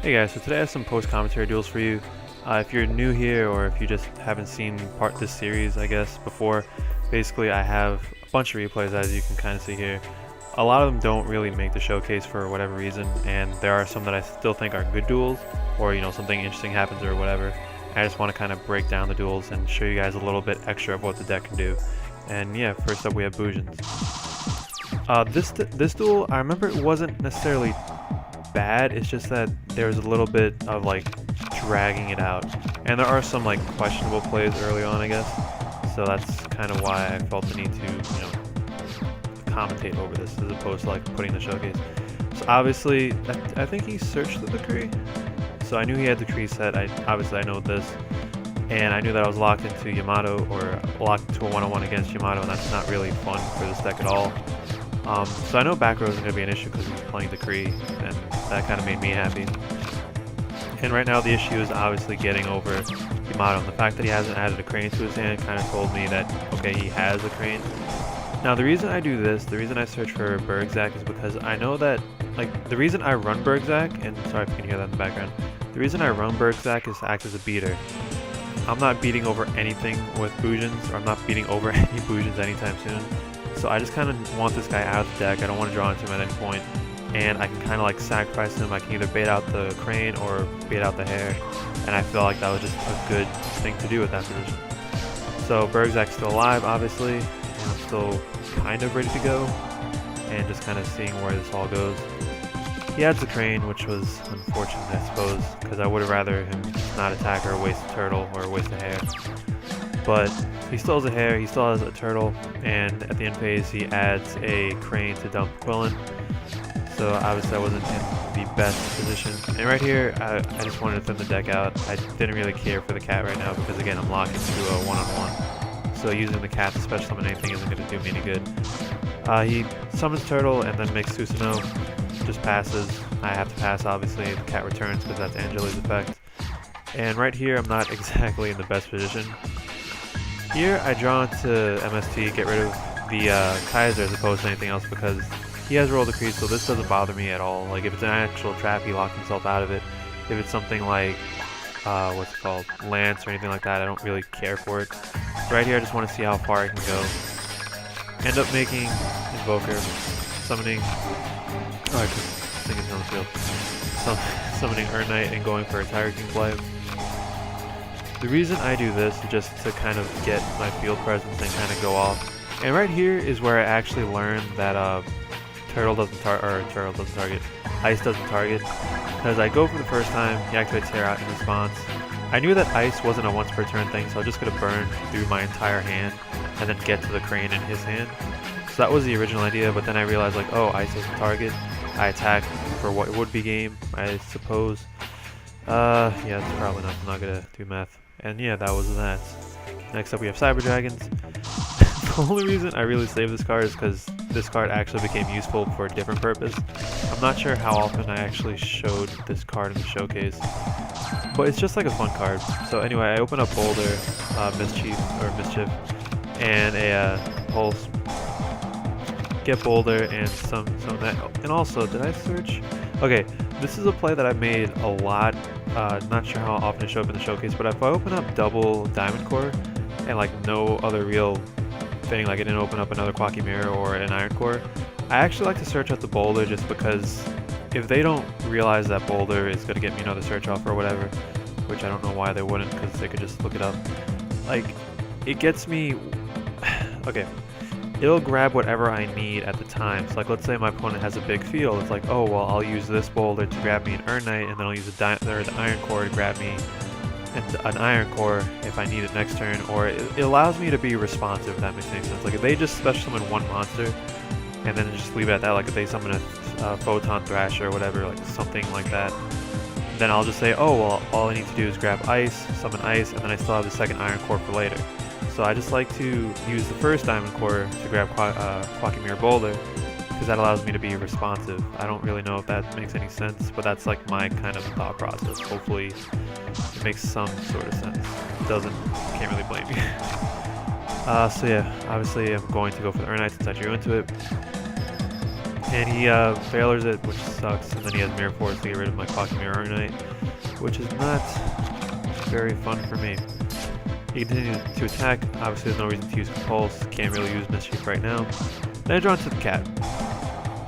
Hey guys, so today I have some post-commentary duels for you. If you're new here or if you just haven't seen this series, I guess, before, basically I have a bunch of replays as you can kind of see here. A lot of them don't really make the showcase for whatever reason, and there are some that I still think are good duels, or something interesting happens or whatever. I just want to kind of break down the duels and show you guys a little bit extra of what the deck can do. And yeah, first up we have Bujins. This duel, I remember it wasn't necessarily bad, it's just that there's a little bit of like dragging it out, and there are some like questionable plays early on, I guess, so that's kind of why I felt the need to commentate over this as opposed to like putting the showcase. So obviously I think he searched the decree, so I knew he had the decree set. Obviously I know this, and I knew that I was locked into Yamato, or locked into a one-on-one against Yamato, and that's not really fun for this deck at all. So I know back row isn't going to be an issue because he's playing Decree, and that kind of made me happy. And right now the issue is obviously getting over Yamato, and the fact that he hasn't added a Crane to his hand kind of told me that, okay, he has a Crane. Now the reason I do this, the reason I search for Bergzak is because I know that, like, the reason I run Bergzak, and sorry if you can hear that in the background, the reason I run Bergzak is to act as a beater. I'm not beating over anything with Bujins, or I'm not beating over any Bujins anytime soon. So I just kind of want this guy out of the deck. I don't want to draw into him at any point, and I can kind of like sacrifice him. I can either bait out the Crane or bait out the Hair, and I feel like that was just a good thing to do with that position. So Bergzak's still alive, obviously, and I'm still kind of ready to go, and just kind of seeing where this all goes. He adds the Crane, which was unfortunate, I suppose, because I would have rather him not attack or waste a turtle or waste a Hair. But he still has a Hair, he still has a turtle, and at the end phase he adds a Crane to dump Quillen. So obviously I wasn't in the best position. And right here, I just wanted to thin the deck out. I didn't really care for the cat right now because, again, I'm locked into a one-on-one. So using the cat to special summon anything isn't going to do me any good. He summons turtle and then makes Susanoo, just passes. I have to pass, obviously. The cat returns because that's Angeli's effect. And right here I'm not exactly in the best position. Here I draw into MST, get rid of the Kaiser as opposed to anything else because he has rolled decree, so this doesn't bother me at all. Like, if it's an actual trap, he locked himself out of it. If it's something like, what's it called, Lance or anything like that, I don't really care for it. So right here I just want to see how far I can go. End up making Invoker, summoning, oh, I think it's on the field. Summoning Earth Knight and going for a Tiger King play. The reason I do this is just to kind of get my field presence and kind of go off. And right here is where I actually learned that Ice doesn't target. Because I go for the first time, he activates Hair out in response. I knew that Ice wasn't a once per turn thing, so I just could have burned through my entire hand and then get to the Crane in his hand. So that was the original idea, but then I realized, like, oh, Ice doesn't target. I attack for what would be game, I suppose. Yeah, that's probably enough. I'm not gonna do math. And yeah, that was that. Next up we have Cyber Dragons. The only reason I really saved this card is because this card actually became useful for a different purpose. I'm not sure how often I actually showed this card in the showcase, but it's just like a fun card. So anyway, I open up Boulder, Mischief, and a Pulse. Get Boulder and some of that. And also, did I search? Okay, this is a play that I made a lot. Not sure how often it showed up in the showcase, but if I open up double Diamond Core and like no other real thing, like it didn't open up another Koa'ki Mirror or an Iron Core, I actually like to search out the Boulder just because if they don't realize that Boulder is going to get me another search off or whatever, which I don't know why they wouldn't because they could just look it up, like, it gets me, okay, it'll grab whatever I need at the time. So like, let's say my opponent has a big field, it's like, oh well, I'll use this Boulder to grab me an Earth Knight, and then I'll use the Iron Core to grab me an Iron Core if I need it next turn, or it allows me to be responsive, if that makes any sense. Like, if they just special summon one monster and then just leave it at that, like if they summon a Photon Thrasher or whatever, like something like that, then I'll just say, oh well, all I need to do is grab Ice, summon Ice, and then I still have the second Iron Core for later. So I just like to use the first Diamond Core to grab Koa'ki Mirror Boulder, because that allows me to be responsive. I don't really know if that makes any sense, but that's like my kind of thought process. Hopefully it makes some sort of sense. If it doesn't, can't really blame you. So yeah, obviously I'm going to go for the Earth Knight since I drew into it. And he failures it, which sucks, and then he has Mirror Force to get rid of my Koa'ki Mirror Knight, which is not very fun for me. He continues to attack. Obviously there's no reason to use Compulse, can't really use Mischief right now. Then I draw into the cat.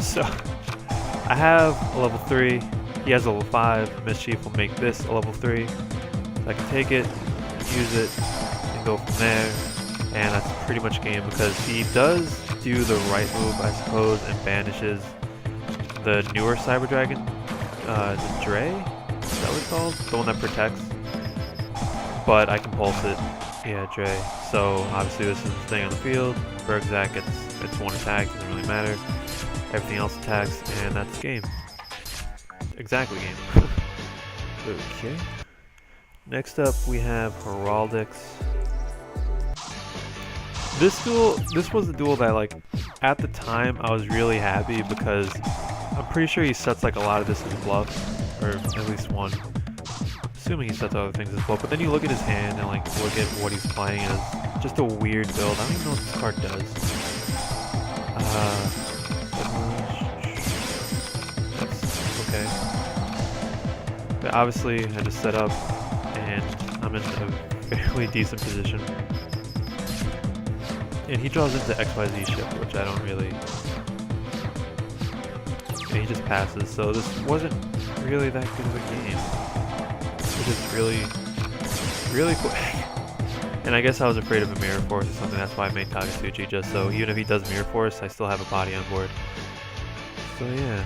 So, I have a level 3, he has a level 5, Mischief will make this a level 3. So I can take it, use it, and go from there. And that's pretty much game because he does do the right move, I suppose, and banishes the newer Cyber Dragon. Is it Dre? Is that what it's called? The one that protects. But I can pulse it. Yeah, Dre. So obviously this is the thing on the field. Bergzak gets one attack, doesn't really matter. Everything else attacks, and that's game. Exactly game. Okay. Next up we have Heraldics. This was a duel that, like, at the time I was really happy because I'm pretty sure he sets like a lot of this as bluffs, or at least one. Assuming he sets other things as bluff, but then you look at his hand and like look at what he's playing as just a weird build. I don't even know what this card does. That's okay. But obviously I just set up and I'm in a fairly decent position. And he draws into XYZ ship, which I don't really... And he just passes, so this wasn't really that good of a game. It was really quick. And I guess I was afraid of a Mirror Force or something, that's why I made Takatsuchi, just so even if he does Mirror Force, I still have a body on board. So yeah.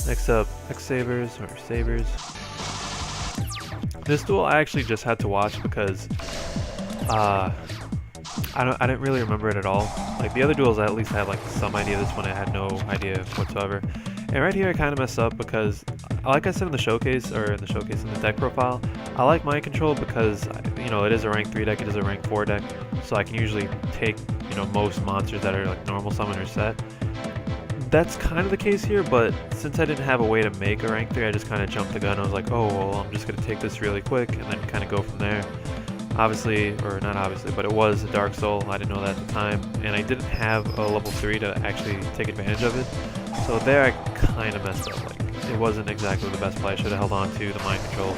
Next up, X-Sabers, or Sabers. This duel I actually just had to watch because... I didn't really remember it at all. Like the other duels, I at least had like some idea. This one I had no idea whatsoever. And right here I kind of messed up because, like I said in the showcase, in the deck profile, I like Mind Control because, you know, it is a rank 3 deck, it is a rank 4 deck, so I can usually take, you know, most monsters that are like normal summon or set. That's kind of the case here, but since I didn't have a way to make a rank 3, I just kind of jumped the gun. I was like, oh, well, I'm just going to take this really quick and then kind of go from there. Obviously, or not obviously, but it was a Dark Soul. I didn't know that at the time, and I didn't have a level 3 to actually take advantage of it. So there I kind of messed up. Like, it wasn't exactly the best play. I should have held on to the Mind Control.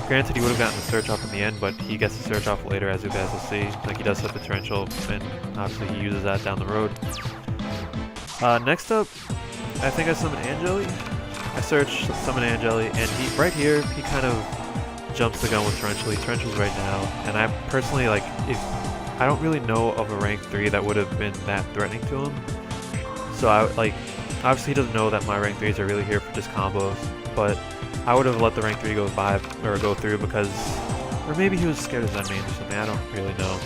Granted, he would have gotten the search off in the end, but he gets the search off later, as you guys will see. Like, he does set the torrential, and obviously he uses that down the road. Next up, I think I summoned Angeli. I searched, summon Angeli, and he right here, he kind of jumps the gun with Torrential's right now, and I personally, like, I don't really know of a rank 3 that would have been that threatening to him. So I, like, obviously he doesn't know that my rank 3s are really here for just combos, but I would have let the rank 3 go by, or go through because, or maybe he was scared of Zen main or something, I don't really know.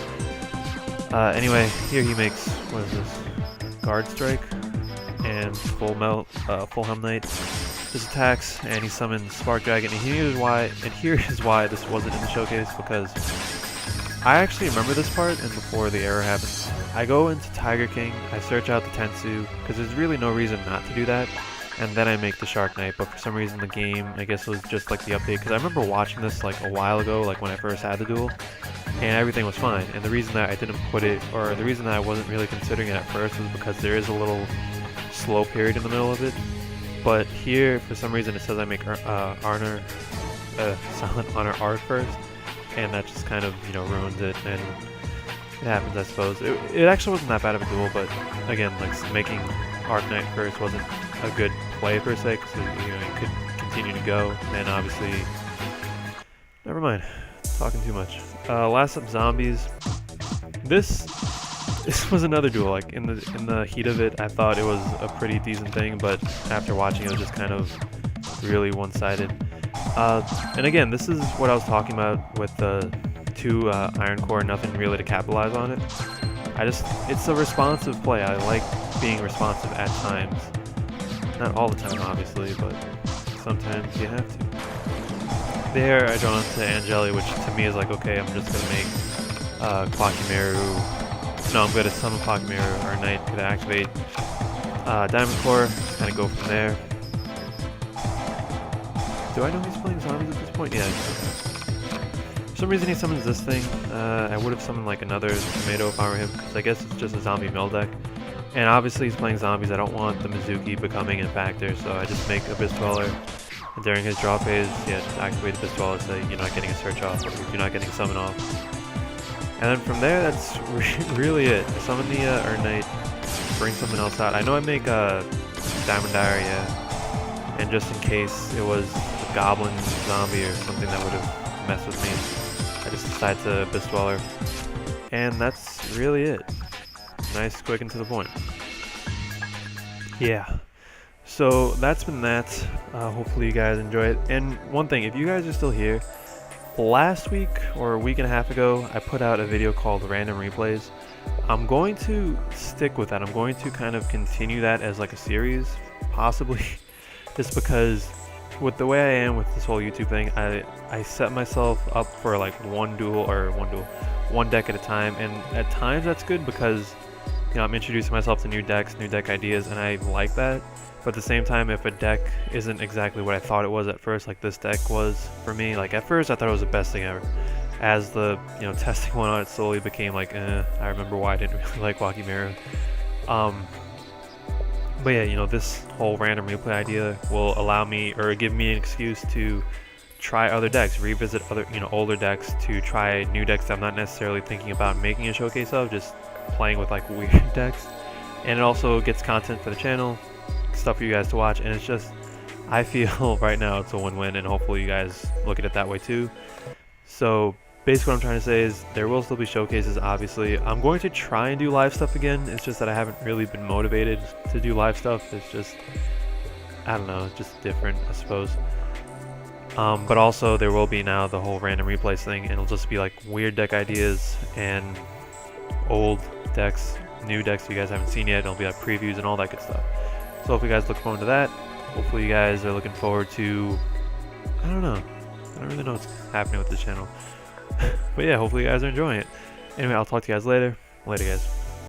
Anyway, here he makes, what is this, Guard Strike, and Full Helm Knight. This attacks, and he summons Spark Dragon, and here is why this wasn't in the showcase, because I actually remember this part, and before the error happens, I go into Tiger King, I search out the Tensu, because there's really no reason not to do that, and then I make the Shark Knight, but for some reason the game, I guess it was just like the update, because I remember watching this like a while ago, like when I first had the duel, and everything was fine, and the reason that I didn't put it, or the reason that I wasn't really considering it at first was because there is a little slow period in the middle of it. But here, for some reason, it says I make Silent Honor R first, and that just kind of, you know, ruins it, and it happens, I suppose. It actually wasn't that bad of a duel, but again, like, making Arc Knight first wasn't a good play per se, because, you know, you could continue to go, and obviously, never mind, talking too much. Last up, Zombies. This was another duel. Like in the heat of it, I thought it was a pretty decent thing, but after watching it was just kind of really one-sided. And again, this is what I was talking about with the 2 Iron Core, nothing really to capitalize on it. It's a responsive play. I like being responsive at times. Not all the time, obviously, but sometimes you have to. There, I draw into Angeli, which to me is like, okay, I'm just gonna make Koa'ki Mirror. No, I'm going to summon Koa'ki Mirror or Knight, going to activate Diamond Core, just kind of go from there. Do I know he's playing zombies at this point? Yeah. For some reason he summons this thing. I would have summoned like another tomato if I were him, because I guess it's just a zombie mill deck. And obviously he's playing zombies. I don't want the Mizuki becoming a factor, so I just make Abyss Dweller. And during his draw phase, yeah, just activate Abyss Dweller, so you're not getting a search off, or you're not getting summon off. And then from there, that's really it. Summon the Earth Knight, bring something else out. I know I make Diamond Diary, yeah. And just in case it was a Goblin Zombie or something that would have messed with me, I just decided to Abyss Dweller. And that's really it. Nice, quick, and to the point. Yeah. So that's been that. Hopefully you guys enjoy it. And one thing, if you guys are still here, last week or a week and a half ago, I put out a video called Random Replays. I'm going to stick with that. I'm going to kind of continue that as like a series, possibly, just because with the way I am with this whole YouTube thing, I set myself up for like one deck at a time, and at times that's good because, you know, I'm introducing myself to new decks, new deck ideas, and I like that. But at the same time, if a deck isn't exactly what I thought it was at first, like this deck was for me, like at first I thought it was the best thing ever. As the, you know, testing went on, it slowly became like, I remember why I didn't really like Koa'ki Mirror. But yeah, you know, this whole random replay idea will allow me, or give me an excuse to try other decks, revisit other, you know, older decks, to try new decks that I'm not necessarily thinking about making a showcase of, just playing with like weird decks. And it also gets content for the channel, stuff for you guys to watch, and it's just, I feel right now it's a win-win, and hopefully you guys look at it that way too. So basically what I'm trying to say is there will still be showcases, obviously. I'm going to try and do live stuff again. It's just that I haven't really been motivated to do live stuff. It's just, I don't know, it's just different, I suppose. But also there will be now the whole random replays thing, and it'll just be like weird deck ideas and old decks, new decks you guys haven't seen yet. It'll be like previews and all that good stuff. So if you guys look forward to that, hopefully you guys are looking forward to, I don't know, I don't really know what's happening with this channel. But yeah, hopefully you guys are enjoying it. Anyway, I'll talk to you guys later. Later, guys.